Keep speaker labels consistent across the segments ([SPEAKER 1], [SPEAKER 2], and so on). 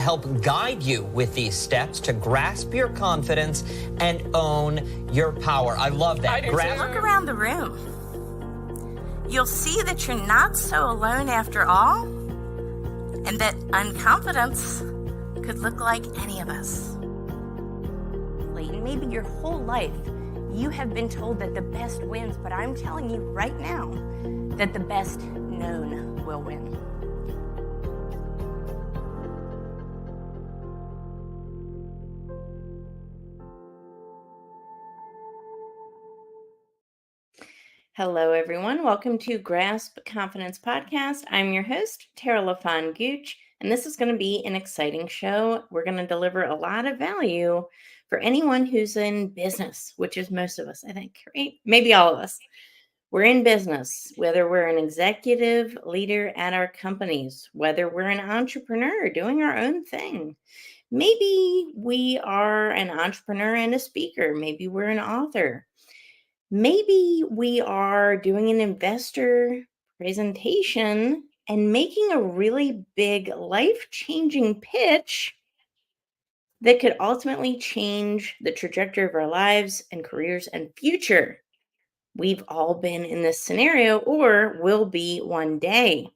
[SPEAKER 1] help guide you with these steps to grasp your confidence and own your power. I love that.
[SPEAKER 2] Look around the room. You'll see that you're not so alone after all, and that unconfidence could look like any of us.
[SPEAKER 3] Maybe your whole life you have been told that the best wins, but I'm telling you right now that the best known will win. Hello, everyone. Welcome to Grasp Confidence Podcast. I'm your host, Tara LaFawn Gooch, and this is going to be an exciting show. We're going to deliver a lot of value for anyone who's in business, which is most of us, I think, right? Maybe all of us. We're in business, whether we're an executive leader at our companies, whether we're an entrepreneur doing our own thing. Maybe we are an entrepreneur and a speaker. Maybe we're an author. Maybe we are doing an investor presentation and making a really big life-changing pitch that could ultimately change the trajectory of our lives and careers and future. We've all been in this scenario or will be one day.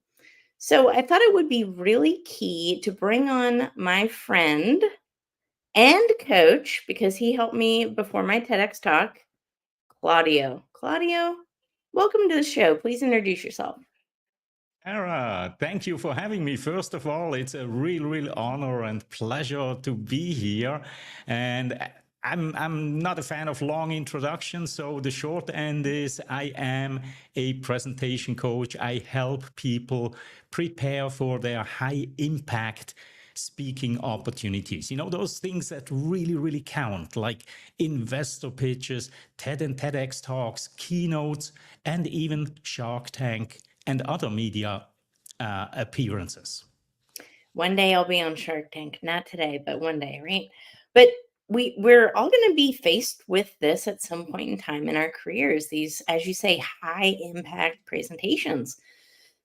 [SPEAKER 3] So I thought it would be really key to bring on my friend and coach, because he helped me before my TEDx talk, Claudio. Claudio, welcome to the show. Please introduce yourself.
[SPEAKER 4] Tara, thank you for having me. First of all, it's a real honor and pleasure to be here. And I'm not a fan of long introductions, so the short end is I am a presentation coach. I help people prepare for their high impact speaking opportunities. You know, those things that really count, like investor pitches, TED and TEDx talks, keynotes, and even Shark Tank and other media appearances.
[SPEAKER 3] One day I'll be on Shark Tank, not today, but one day, right? But we're all going to be faced with this at some point in time in our careers, these, as you say, high impact presentations,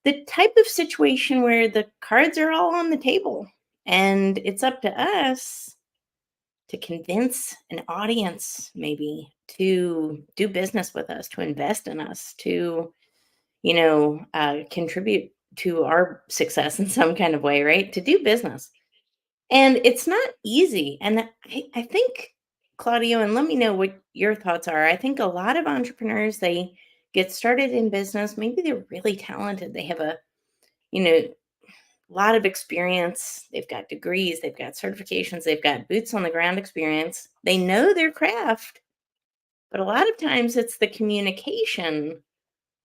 [SPEAKER 3] the type of situation where the cards are all on the table and it's up to us to convince an audience maybe to do business with us, to invest in us, to contribute to our success in some kind of way, right? To do business. And it's not easy. And I think, Claudio, and let me know what your thoughts are. I think a lot of entrepreneurs, they get started in business. Maybe they're really talented. They have a lot of experience. They've got degrees, they've got certifications, they've got boots on the ground experience. They know their craft. But a lot of times it's the communication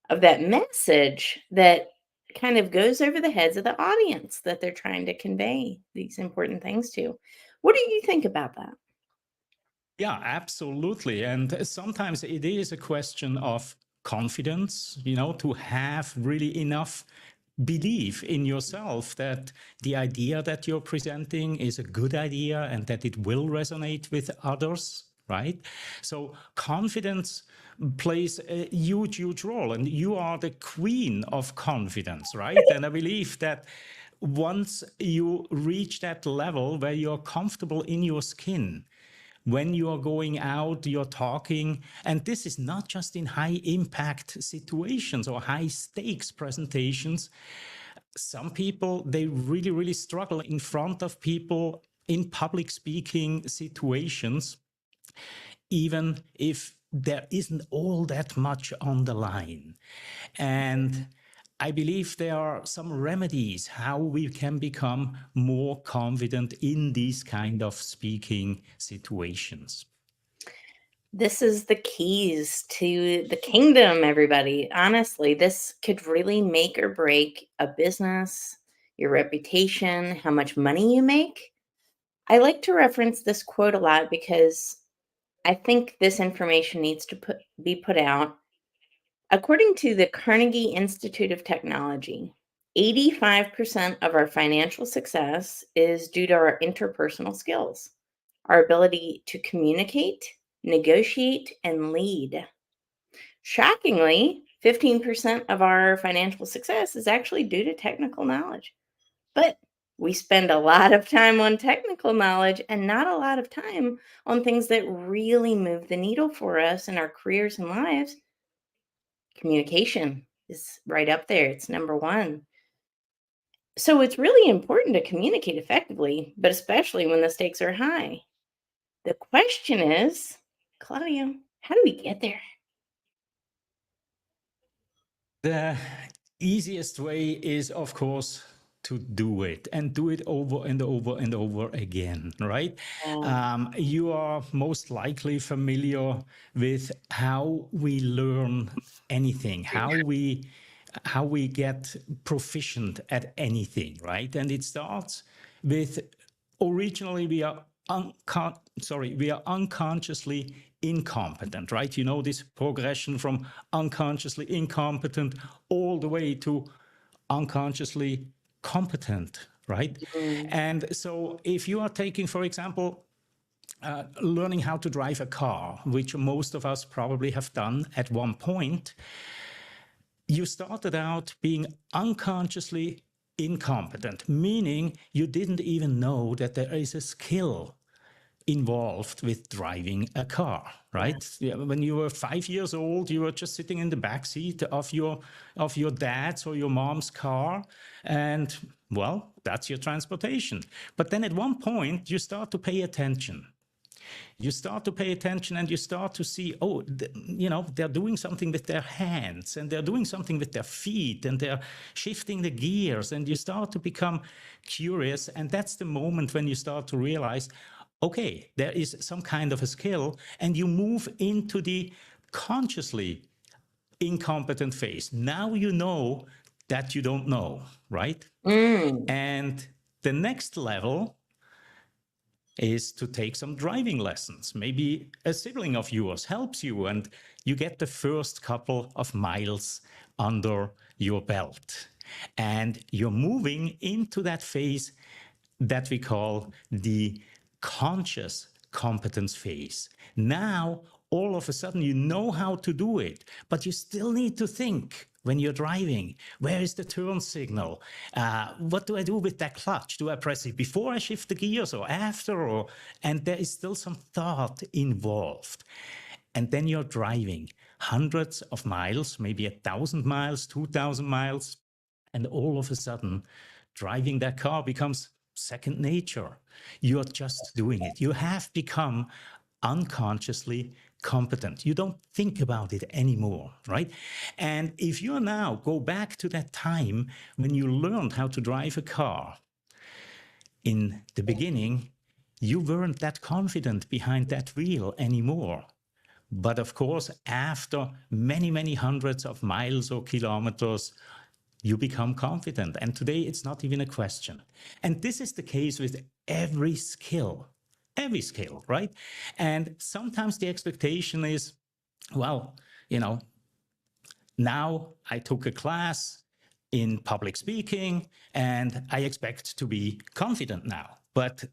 [SPEAKER 3] of that message that kind of goes over the heads of the audience that they're trying to convey these important things to. What do you think about that?
[SPEAKER 4] Yeah, absolutely. And sometimes it is a question of confidence, to have really enough belief in yourself that the idea that you're presenting is a good idea and that it will resonate with others, right? So confidence plays a huge role, and you are the queen of confidence, right? And I believe that once you reach that level where you're comfortable in your skin, when you are going out, you're talking, and this is not just in high impact situations or high stakes presentations. Some people, they really struggle in front of people in public speaking situations, even if there isn't all that much on the line. And I believe there are some remedies how we can become more confident in these kind of speaking situations.
[SPEAKER 3] This is the keys to the kingdom, everybody. Honestly, this could really make or break a business, your reputation, how much money you make. I like to reference this quote a lot because I think this information needs to be put out. According to the Carnegie Institute of Technology, 85% of our financial success is due to our interpersonal skills, our ability to communicate, negotiate, and lead. Shockingly, 15% of our financial success is actually due to technical knowledge. But We spend a lot of time on technical knowledge and not a lot of time on things that really move the needle for us in our careers and lives. Communication is right up there. It's number one. So it's really important to communicate effectively, but especially when the stakes are high. The question is, Claudio, how do we get there?
[SPEAKER 4] The easiest way is, of course, to do it and do it over and over and over again, right? You are most likely familiar with how we learn anything, how we get proficient at anything, right? And it starts with originally we are unconsciously incompetent, right? You know, this progression from unconsciously incompetent all the way to unconsciously competent, right? And so if you are taking, for example, learning how to drive a car, which most of us probably have done at one point, you started out being unconsciously incompetent, meaning you didn't even know that there is a skill involved with driving a car, right? Yeah, when you were 5 years old, you were just sitting in the back seat of your dad's or your mom's car, and well, that's your transportation. But then at one point, you start to pay attention. You start to pay attention and you start to see, oh, they're doing something with their hands and they're doing something with their feet and they're shifting the gears, and you start to become curious. And that's the moment when you start to realize, okay, there is some kind of a skill, and you move into the consciously incompetent phase. Now you know that you don't know, right? And the next level is to take some driving lessons. Maybe a sibling of yours helps you and you get the first couple of miles under your belt. And you're moving into that phase that we call the conscious competence phase. Now, all of a sudden, you know how to do it, but you still need to think when you're driving. Where is the turn signal? What do I do with that clutch? Do I press it before I shift the gears or after? And there is still some thought involved. And then you're driving hundreds of miles, maybe 1,000 miles, 2,000 miles. And all of a sudden, driving that car becomes second nature. You're just doing it. You have become unconsciously competent. You don't think about it anymore, right? And if you now go back to that time when you learned how to drive a car, in the beginning, you weren't that confident behind that wheel anymore. But of course, after many, many hundreds of miles or kilometers, you become confident. And today it's not even a question. And this is the case with every skill, right? And sometimes the expectation is, well, now I took a class in public speaking and I expect to be confident now. But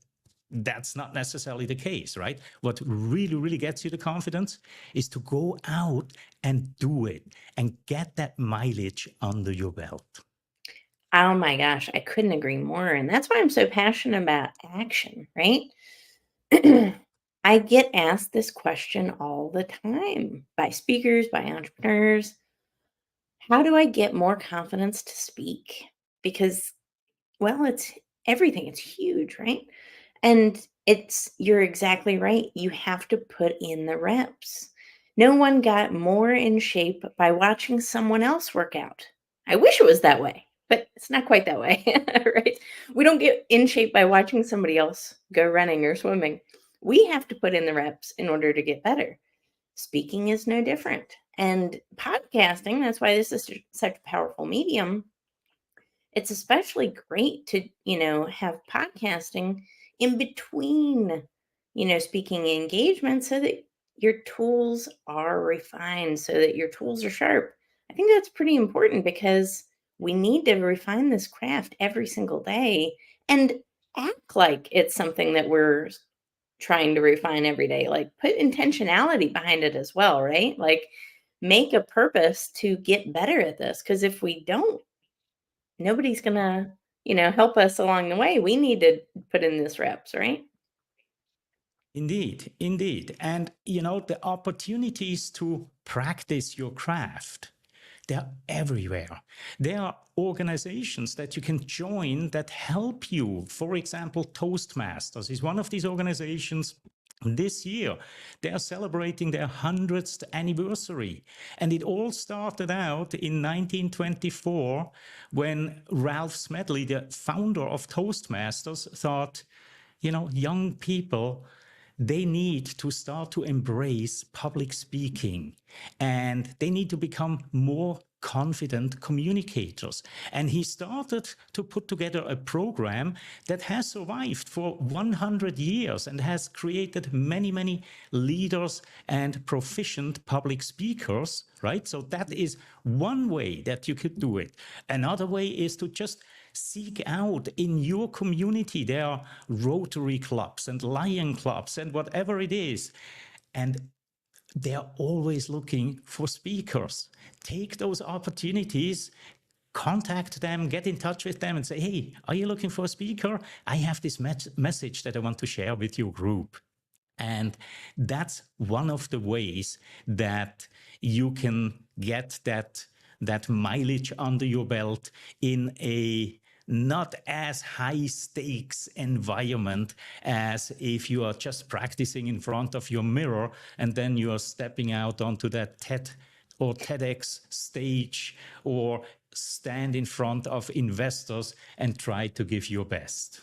[SPEAKER 4] that's not necessarily the case, right? What really, really gets you the confidence is to go out and do it and get that mileage under your belt.
[SPEAKER 3] Oh my gosh, I couldn't agree more. And that's why I'm so passionate about action, right? I get asked this question all the time by speakers, by entrepreneurs. How do I get more confidence to speak? Because, well, it's everything. It's huge, right? And you're exactly right. You have to put in the reps. No one got more in shape by watching someone else work out. I wish it was that way, but it's not quite that way, right? We don't get in shape by watching somebody else go running or swimming. We have to put in the reps in order to get better. Speaking is no different. And podcasting, that's why this is such a powerful medium. It's especially great to, have podcasting in between, speaking engagements so that your tools are refined, so that your tools are sharp. I think that's pretty important because we need to refine this craft every single day and act like it's something that we're trying to refine every day. Like put intentionality behind it as well, right? Like make a purpose to get better at this. Because if we don't, nobody's going to help us along the way. We need to put in this reps, right?
[SPEAKER 4] Indeed, indeed. And the opportunities to practice your craft, they're everywhere. There are organizations that you can join that help you. For example, Toastmasters is one of these organizations. This year, they are celebrating their 100th anniversary. And it all started out in 1924 when Ralph Smedley, the founder of Toastmasters, thought, young people, they need to start to embrace public speaking and they need to become more confident communicators. And he started to put together a program that has survived for 100 years and has created many, many leaders and proficient public speakers, right? So that is one way that you could do it. Another way is to just seek out in your community. There are Rotary clubs and Lion clubs and whatever it is. And they're always looking for speakers. Take those opportunities, contact them, get in touch with them and say, hey, are you looking for a speaker? I have this message that I want to share with your group. And that's one of the ways that you can get that mileage under your belt in a not as high stakes environment as if you are just practicing in front of your mirror and then you are stepping out onto that TED or TEDx stage or stand in front of investors and try to give your best.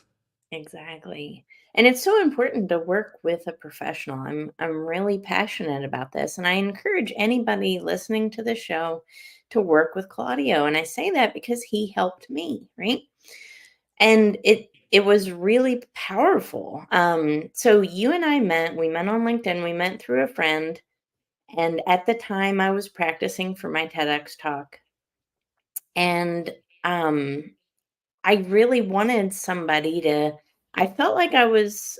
[SPEAKER 3] Exactly. And it's so important to work with a professional. I'm really passionate about this, and I encourage anybody listening to the show to work with Claudio. And I say that because he helped me, right? And it was really powerful. So you and I we met on LinkedIn, we met through a friend, and at the time I was practicing for my TEDx talk. And I really wanted somebody I felt like I was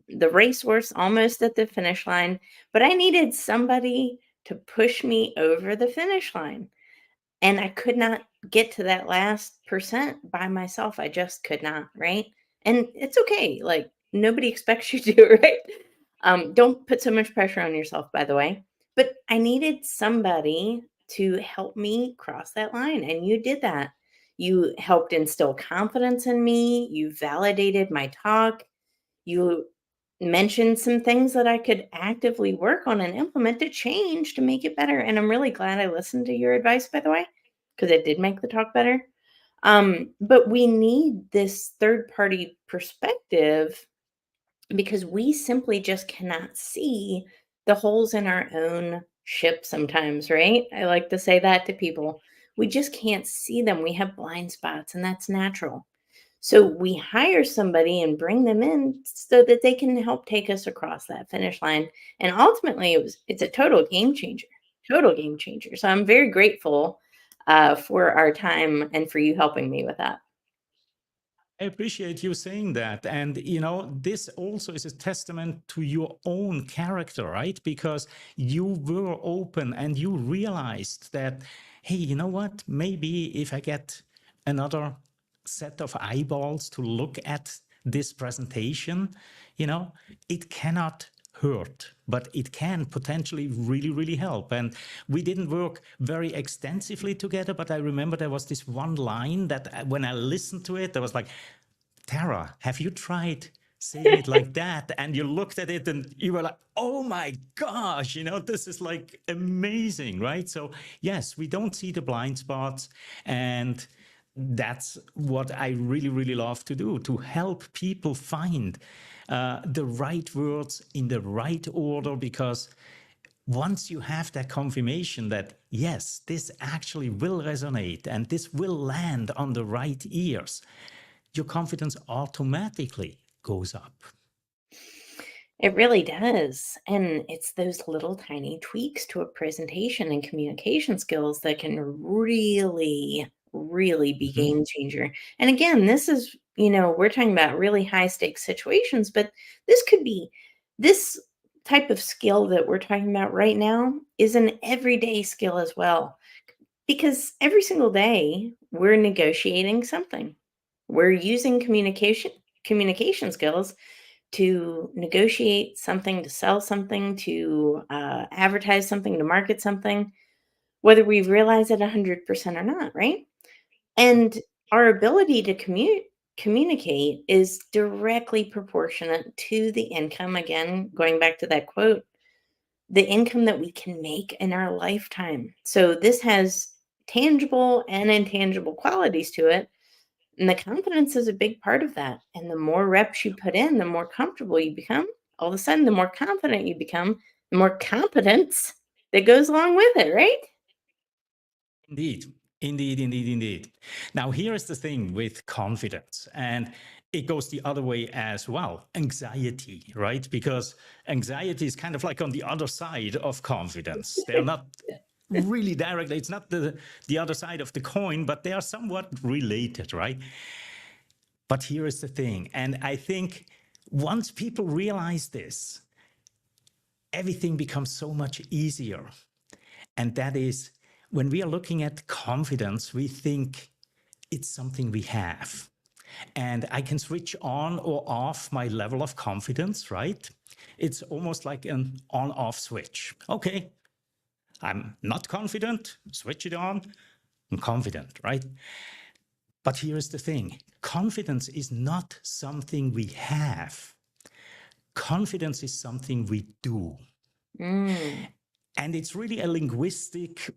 [SPEAKER 3] the racehorse almost at the finish line, but I needed somebody to push me over the finish line. And I could not get to that last percent by myself. I just could not, right? And it's okay. Like, nobody expects you to, right? Don't put so much pressure on yourself, by the way. But I needed somebody to help me cross that line. And you did that. You helped instill confidence in me. You validated my talk. You mentioned some things that I could actively work on and implement to change to make it better. And I'm really glad I listened to your advice, by the way, because it did make the talk better. But we need this third party perspective because we simply just cannot see the holes in our own ship sometimes, right? I like to say that to people. We just can't see them. We have blind spots, and that's natural. So we hire somebody and bring them in so that they can help take us across that finish line. And ultimately, it's a total game changer, total game changer. So I'm very grateful for our time and for you helping me with that.
[SPEAKER 4] I appreciate you saying that. And, this also is a testament to your own character, right? Because you were open and you realized that, hey, you know what? Maybe if I get another set of eyeballs to look at this presentation, it cannot hurt, but it can potentially really, really help. And we didn't work very extensively together, but I remember there was this one line that when I listened to it, I was like, Tara, have you tried saying it like that? And you looked at it and you were like, oh my gosh, this is like amazing, right? So yes, we don't see the blind spots. And that's what I really, really love to do, to help people find the right words in the right order, because once you have that confirmation that, yes, this actually will resonate and this will land on the right ears, your confidence automatically goes up.
[SPEAKER 3] It really does. And it's those little tiny tweaks to a presentation and communication skills that can really, really be game changer. And again, this is, we're talking about really high stakes situations, but this type of skill that we're talking about right now is an everyday skill as well. Because every single day we're negotiating something. We're using communication skills to negotiate something, to sell something, to advertise something, to market something, whether we realize it 100% or not, right? And our ability to communicate is directly proportionate to the income. Again, going back to that quote, the income that we can make in our lifetime. So this has tangible and intangible qualities to it. And the confidence is a big part of that. And the more reps you put in, the more comfortable you become. All of a sudden, the more confident you become, the more competence that goes along with it, right?
[SPEAKER 4] Indeed, indeed, indeed, indeed. Now, here is the thing with confidence, and it goes the other way as well. Anxiety, right? Because anxiety is kind of like on the other side of confidence. They're not really directly, it's not the other side of the coin, but they are somewhat related, right? But here is the thing, and I think once people realize this, everything becomes so much easier. And that is, when we are looking at confidence, we think it's something we have. And I can switch on or off my level of confidence, right? It's almost like an on-off switch. Okay, I'm not confident, switch it on, I'm confident, right? But here's the thing, confidence is not something we have. Confidence is something we do. And it's really a linguistic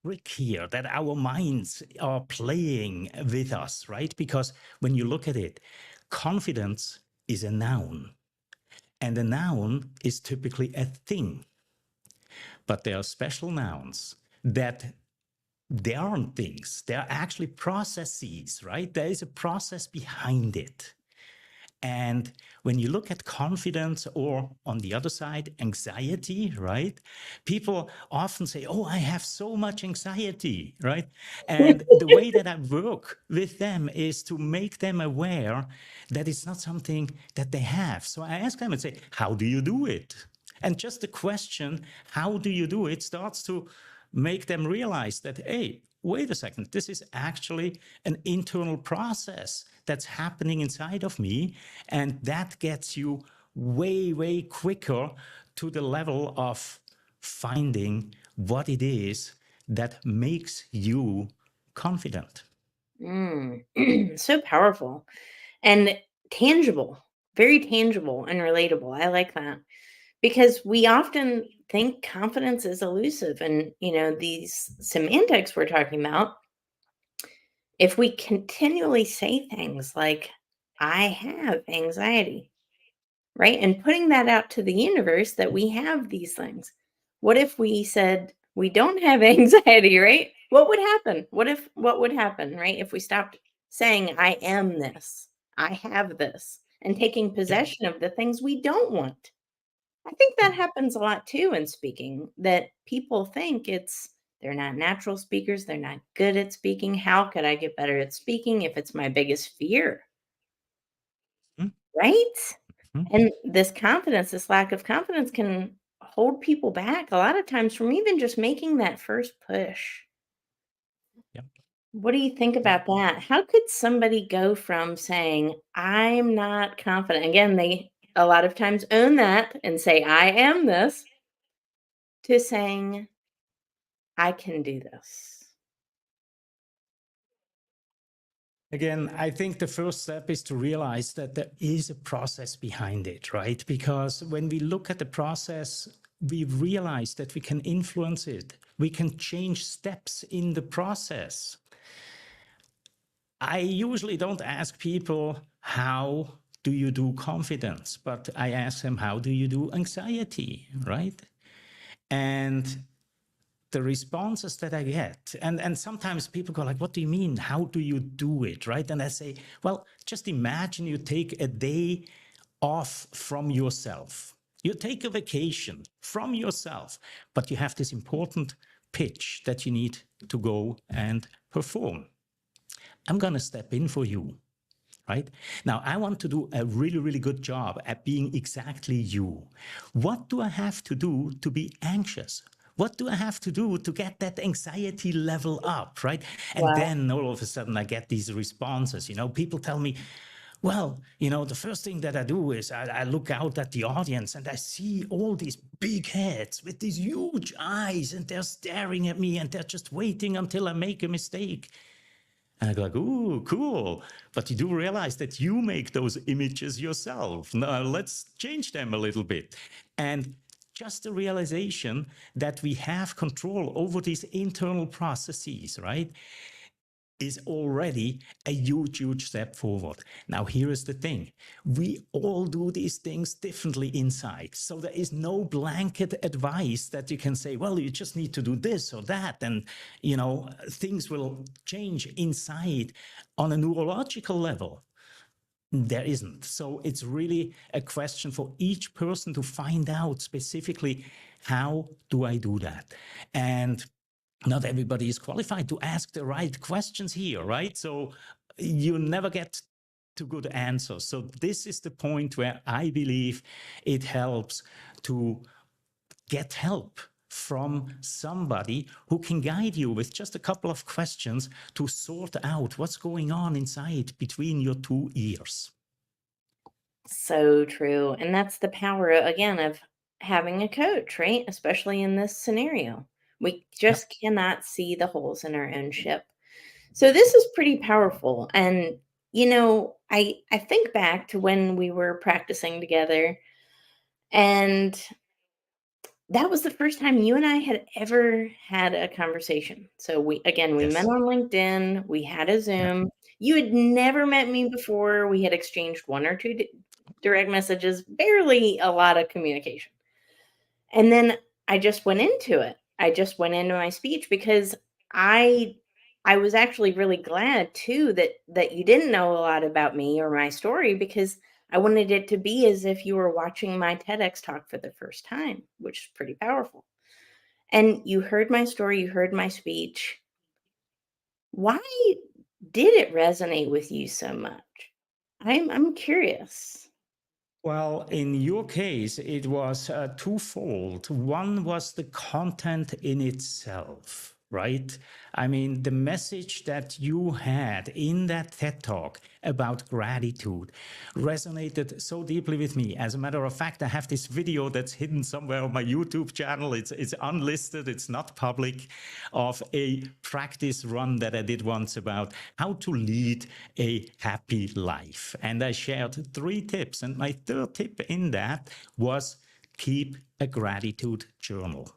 [SPEAKER 4] trick here that our minds are playing with us, right? Because when you look at it, confidence is a noun. And a noun is typically a thing. But there are special nouns that they aren't things. They're actually processes, right? There is a process behind it. And when you look at confidence, or on the other side, anxiety, right? People often say, oh, I have so much anxiety, right? And the way that I work with them is to make them aware that it's not something that they have. So I ask them and say, how do you do it? And just the question, how do you do it, starts to make them realize that, hey, wait a second, this is actually an internal process that's happening inside of me. And that gets you way, way quicker to the level of finding what it is that makes you confident.
[SPEAKER 3] So powerful and tangible, very tangible and relatable. I like that. Because we often think confidence is elusive. And, these semantics we're talking about, if we continually say things like, I have anxiety, right? And putting that out to the universe that we have these things. What if we said we don't have anxiety, right? What would happen? What would happen, right? If we stopped saying, I am this, I have this, and taking possession of the things we don't want. I think that happens a lot too in speaking, that people think they're not natural speakers, they're not good at speaking. How could I get better at speaking if it's my biggest fear?
[SPEAKER 4] Mhm.
[SPEAKER 3] Right?
[SPEAKER 4] Mhm.
[SPEAKER 3] And this lack of confidence can hold people back a lot of times from even just making that first push.
[SPEAKER 4] Yep.
[SPEAKER 3] What do you think
[SPEAKER 4] Yeah.
[SPEAKER 3] about that? How could somebody go from saying, I'm not confident? Again, they a lot of times own that and say, I am this, to saying, I can do this.
[SPEAKER 4] Again, I think the first step is to realize that there is a process behind it, right? Because when we look at the process, we realize that we can influence it. We can change steps in the process. I usually don't ask people, how do you do confidence? But I ask them, how do you do anxiety, right? And the responses that I get, and sometimes people go like, what do you mean? How do you do it, right? And I say, well, just imagine you take a day off from yourself. You take a vacation from yourself, but you have this important pitch that you need to go and perform. I'm going to step in for you, right? Now, I want to do a really, really good job at being exactly you. What do I have to do to be anxious? What do I have to do to get that anxiety level up, right? And
[SPEAKER 3] Wow.
[SPEAKER 4] then all of a sudden I get these responses. People tell me, well, the first thing that I do is I look out at the audience and I see all these big heads with these huge eyes, and they're staring at me and they're just waiting until I make a mistake. And I go like, ooh, cool. But you do realize that you make those images yourself. Now let's change them a little bit. And just the realization that we have control over these internal processes, right, is already a huge, huge step forward. Now, here is the thing. We all do these things differently inside. So there is no blanket advice that you can say, well, you just need to do this or that. And, things will change inside on a neurological level. There isn't. So it's really a question for each person to find out specifically, how do I do that? And not everybody is qualified to ask the right questions here, right? So you never get to good answers. So this is the point where I believe it helps to get help from somebody who can guide you with just a couple of questions to sort out what's going on inside between your two ears.
[SPEAKER 3] So true. And that's the power, again, of having a coach, right? Especially in this scenario. We just cannot see the holes in our own ship. So this is pretty powerful. And, I think back to when we were practicing together, and that was the first time you and I had ever had a conversation. So we met
[SPEAKER 4] Yes.
[SPEAKER 3] on LinkedIn, we had a
[SPEAKER 4] Yeah.
[SPEAKER 3] Zoom. You had never met me before. We had exchanged one or two direct messages, barely a lot of communication. And then I just went into it. I just went into my speech because I I was actually really glad too that you didn't know a lot about me or my story, because I wanted it to be as if you were watching my TEDx talk for the first time, which is pretty powerful. And you heard my story, you heard my speech. Why did it resonate with you so much? I'm curious.
[SPEAKER 4] Well, in your case, it was twofold. One was the content in itself, right? I mean, the message that you had in that TED Talk about gratitude resonated so deeply with me. As a matter of fact, I have this video that's hidden somewhere on my YouTube channel. It's unlisted, it's not public, of a practice run that I did once about how to lead a happy life. And I shared 3 tips. And my third tip in that was keep a gratitude journal.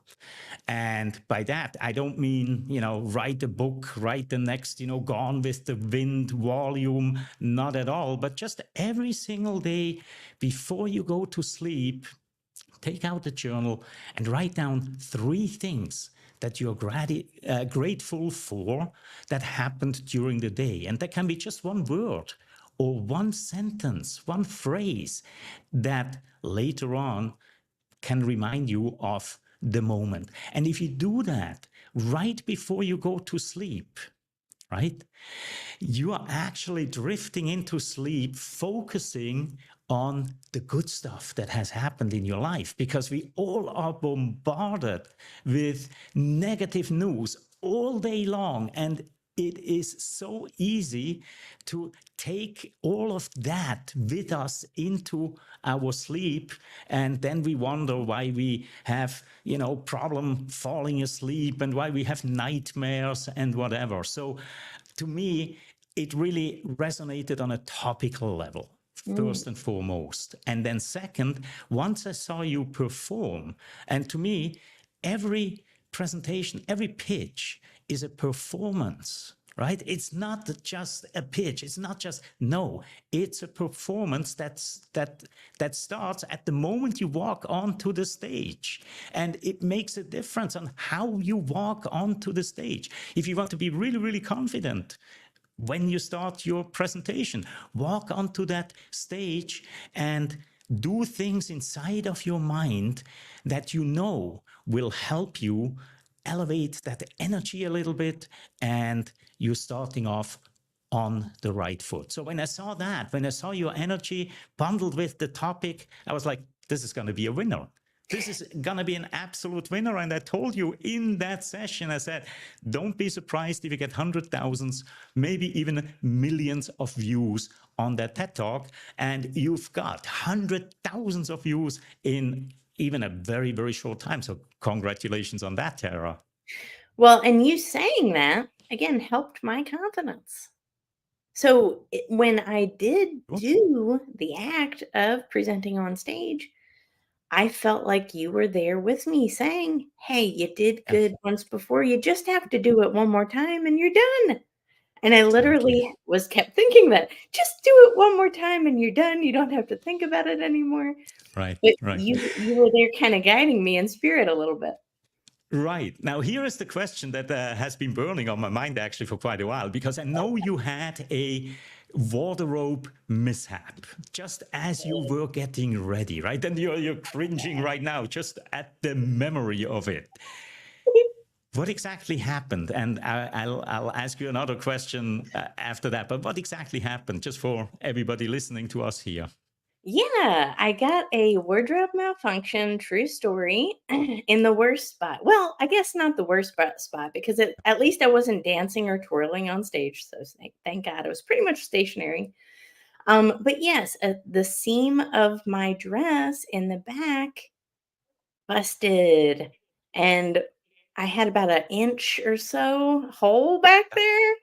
[SPEAKER 4] And by that, I don't mean, write a book, write the next, Gone with the Wind volume, not at all. But just every single day before you go to sleep, take out the journal and write down 3 things that you're grateful for that happened during the day. And that can be just one word or one sentence, one phrase that later on can remind you of the moment. And if you do that right before you go to sleep, right, you are actually drifting into sleep, focusing on the good stuff that has happened in your life, because we all are bombarded with negative news all day long. And it is so easy to take all of that with us into our sleep. And then we wonder why we have, problem falling asleep and why we have nightmares and whatever. So to me, it really resonated on a topical level, first and foremost. And then second, once I saw you perform, and to me, every presentation, every pitch is a performance, right? It's not just a pitch. It's not just, no, it's a performance that starts at the moment you walk onto the stage. And it makes a difference on how you walk onto the stage. If you want to be really, really confident, when you start your presentation, walk onto that stage and do things inside of your mind that will help you elevate that energy a little bit, and you're starting off on the right foot. So when I saw your energy bundled with the topic, I was like, this is going to be a winner. This is going to be an absolute winner. And I told you in that session, I said, don't be surprised if you get hundreds, thousands, maybe even millions of views on that TED Talk. And you've got hundreds, thousands of views in even a very, very short time. So congratulations on that, Tara.
[SPEAKER 3] Well, and you saying that, again, helped my confidence. So when I did do the act of presenting on stage, I felt like you were there with me saying, hey, you did good once before. You just have to do it one more time and you're done. And I literally kept thinking that. Just do it one more time and you're done. You don't have to think about it anymore.
[SPEAKER 4] Right,
[SPEAKER 3] But
[SPEAKER 4] right.
[SPEAKER 3] You were there kind of guiding me in spirit a little bit.
[SPEAKER 4] Right. Now, here is the question that has been burning on my mind actually for quite a while, because I know you had a wardrobe mishap just as you were getting ready, right? And you're cringing right now just at the memory of it. What exactly happened? And I'll ask you another question after that, but what exactly happened, just for everybody listening to us here?
[SPEAKER 3] Yeah, I got a wardrobe malfunction, true story, in the worst spot. Well, I guess not the worst spot because at least I wasn't dancing or twirling on stage. So thank God it was pretty much stationary. But yes, the seam of my dress in the back busted, and I had about an inch or so hole back there.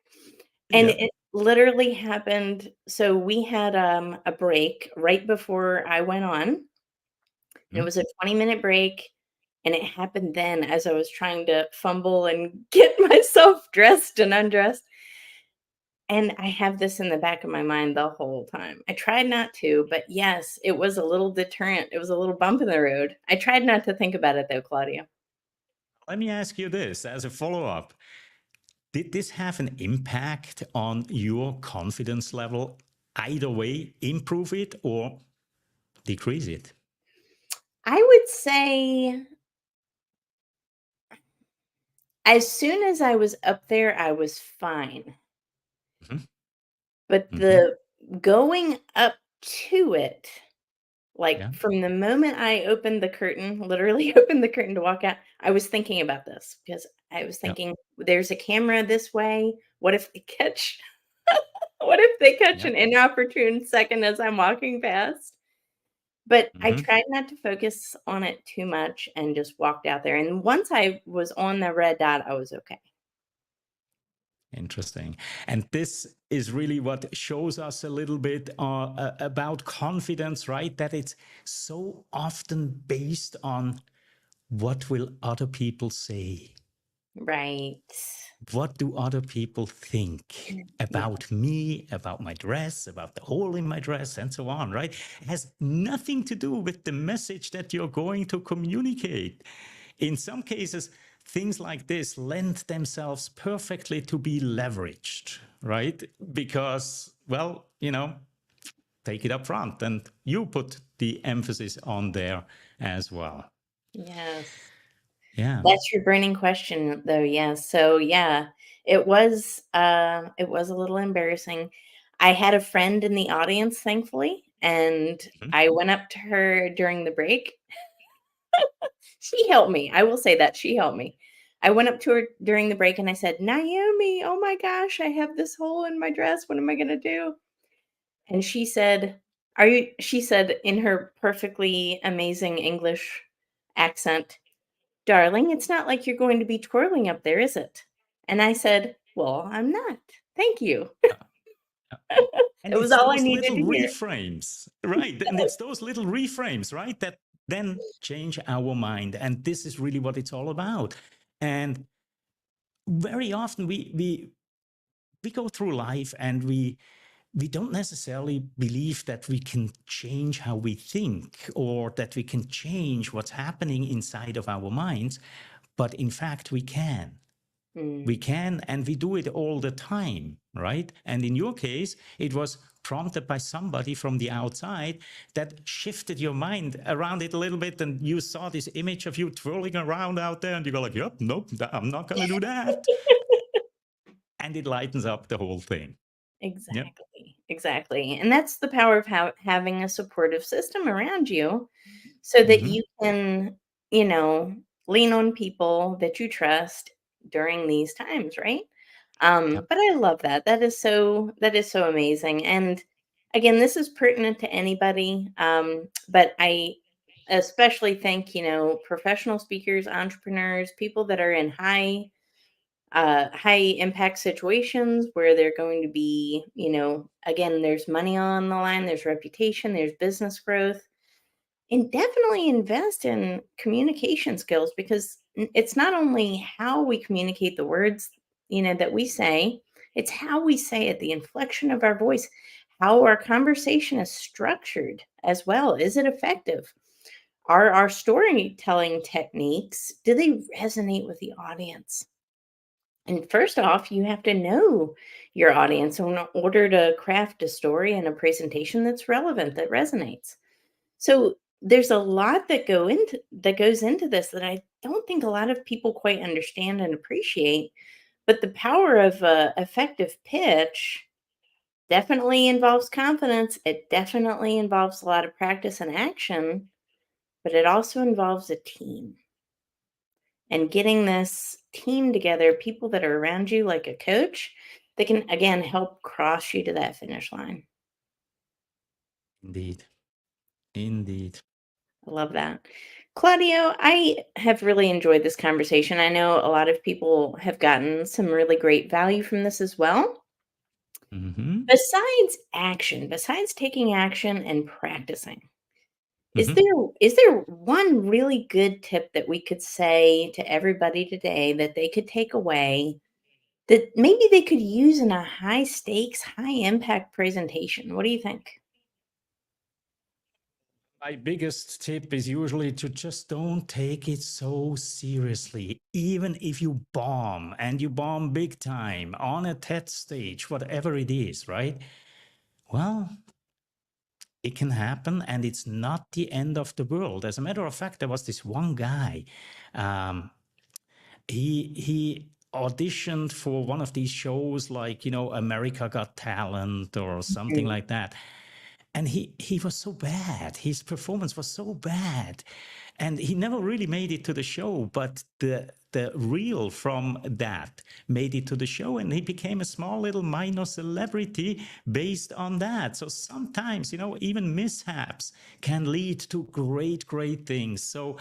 [SPEAKER 3] And it literally happened. So we had a break right before I went on. It was a 20-minute break, and it happened then as I was trying to fumble and get myself dressed and undressed. And I have this in the back of my mind the whole time. I tried not to, but yes, it was a little deterrent. It was a little bump in the road. I tried not to think about it though, Claudia.
[SPEAKER 4] Let me ask you this as a follow-up. Did this have an impact on your confidence level? Either way, improve it or decrease it?
[SPEAKER 3] I would say as soon as I was up there, I was fine. But the going up to it, like from the moment I opened the curtain, literally opened the curtain to walk out, I was thinking about this because I was thinking, there's a camera this way. What if they catch an inopportune second as I'm walking past? But I tried not to focus on it too much and just walked out there. And once I was on the red dot, I was okay.
[SPEAKER 4] Interesting. And this is really what shows us a little bit about confidence, right? That it's so often based on what will other people say?
[SPEAKER 3] Right.
[SPEAKER 4] What do other people think about me, about my dress, about the hole in my dress, and so on, right? It has nothing to do with the message that you're going to communicate. In some cases, things like this lend themselves perfectly to be leveraged, right? Because, well, take it up front and you put the emphasis on there as well.
[SPEAKER 3] Yes.
[SPEAKER 4] Yeah.
[SPEAKER 3] That's your burning question though. Yes. So yeah, it was a little embarrassing. I had a friend in the audience, thankfully, and I went up to her during the break. She helped me. I will say that she helped me. I went up to her during the break and I said, Naomi, oh my gosh, I have this hole in my dress. What am I going to do? And she said, she said in her perfectly amazing English accent, darling, it's not like you're going to be twirling up there, is it? And I said, well, I'm not. Thank you.
[SPEAKER 4] And
[SPEAKER 3] It was all I needed to hear.
[SPEAKER 4] reframes, right? And it's those little reframes, right? That then change our mind. And this is really what it's all about. And very often we go through life and we don't necessarily believe that we can change how we think or that we can change what's happening inside of our minds. But in fact, we can. We can, and we do it all the time, right? And in your case, it was prompted by somebody from the outside that shifted your mind around it a little bit, and you saw this image of you twirling around out there, and you go like, yep, nope, I'm not going to do that. And it lightens up the whole thing.
[SPEAKER 3] Exactly. Exactly. And that's the power of having a supportive system around you so that you can lean on people that you trust during these times, right?
[SPEAKER 4] Yep.
[SPEAKER 3] But I love that. That is so amazing. And again, this is pertinent to anybody. But I especially thank, professional speakers, entrepreneurs, people that are in high impact situations where they're going to be, again, there's money on the line, there's reputation, there's business growth, and definitely invest in communication skills, because it's not only how we communicate the words, that we say, it's how we say it, the inflection of our voice, how our conversation is structured as well. Is it effective? Are our storytelling techniques, do they resonate with the audience? And first off, you have to know your audience in order to craft a story and a presentation that's relevant, that resonates. So there's a lot that goes into this that I don't think a lot of people quite understand and appreciate. But the power of a effective pitch definitely involves confidence. It definitely involves a lot of practice and action, but it also involves a team. And getting this team together, people that are around you like a coach, that can again help cross you to that finish line.
[SPEAKER 4] Indeed. Indeed.
[SPEAKER 3] I love that. Claudio, I have really enjoyed this conversation. I know a lot of people have gotten some really great value from this as well.
[SPEAKER 4] Hmm.
[SPEAKER 3] Besides taking action and practicing, is
[SPEAKER 4] Hmm.
[SPEAKER 3] there one really good tip that we could say to everybody today that they could take away, that maybe they could use in a high stakes, high impact presentation? What do you think?
[SPEAKER 4] My biggest tip is usually to just don't take it so seriously. Even if you bomb, and you bomb big time on a TED stage, whatever it is, right? Well, it can happen, and it's not the end of the world. As a matter of fact, there was this one guy. Um, he auditioned for one of these shows, like, America Got Talent or something
[SPEAKER 3] Mm.
[SPEAKER 4] like that. And he was so bad. His performance was so bad, and he never really made it to the show. But the reel from that made it to the show, and he became a small little minor celebrity based on that. So sometimes, even mishaps can lead to great things. So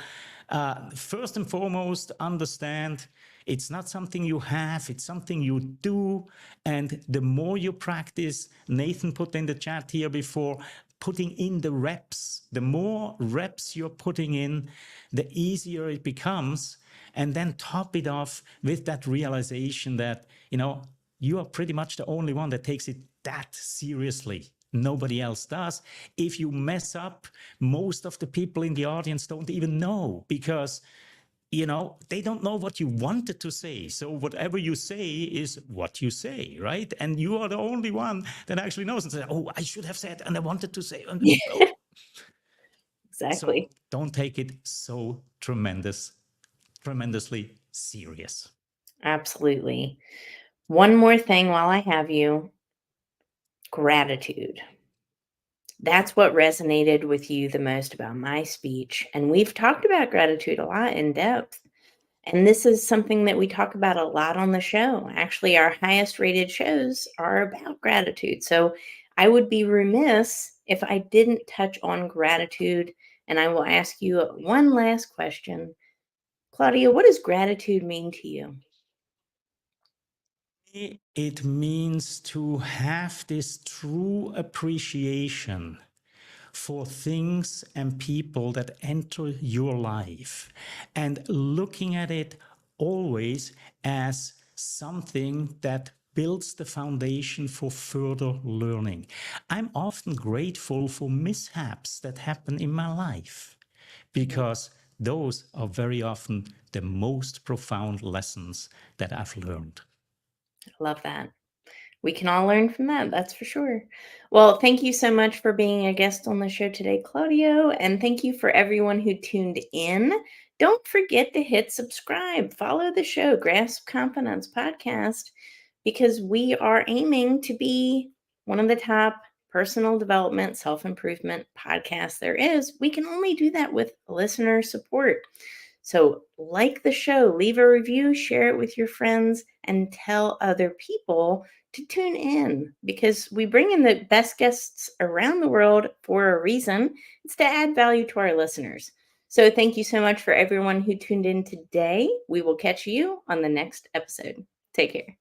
[SPEAKER 4] first and foremost, understand it's not something you have, it's something you do. And the more you practice, Nathan put in the chat here before, putting in the reps, the more reps you're putting in, the easier it becomes. And then top it off with that realization that, you are pretty much the only one that takes it that seriously. Nobody else does. If you mess up, most of the people in the audience don't even know, because they don't know what you wanted to say. So whatever you say is what you say, right? And you are the only one that actually knows and says, oh, I should have said, and I wanted to say. Oh. So
[SPEAKER 3] Exactly.
[SPEAKER 4] don't take it so tremendously serious.
[SPEAKER 3] Absolutely. One more thing while I have you: gratitude. That's what resonated with you the most about my speech. And we've talked about gratitude a lot in depth. And this is something that we talk about a lot on the show. Actually, our highest rated shows are about gratitude. So I would be remiss if I didn't touch on gratitude. And I will ask you one last question. Claudia, what does gratitude mean to you?
[SPEAKER 4] It means to have this true appreciation for things and people that enter your life, and looking at it always as something that builds the foundation for further learning. I'm often grateful for mishaps that happen in my life, because those are very often the most profound lessons that I've learned.
[SPEAKER 3] Love that. We can all learn from that, that's for sure. Well, thank you so much for being a guest on the show today, Claudio. And thank you for everyone who tuned in. Don't forget to hit subscribe, follow the show, Grasp Confidence Podcast, because we are aiming to be one of the top personal development, self-improvement podcast there is, we can only do that with listener support. So like the show, leave a review, share it with your friends, and tell other people to tune in, because we bring in the best guests around the world for a reason. It's to add value to our listeners. So thank you so much for everyone who tuned in today. We will catch you on the next episode. Take care.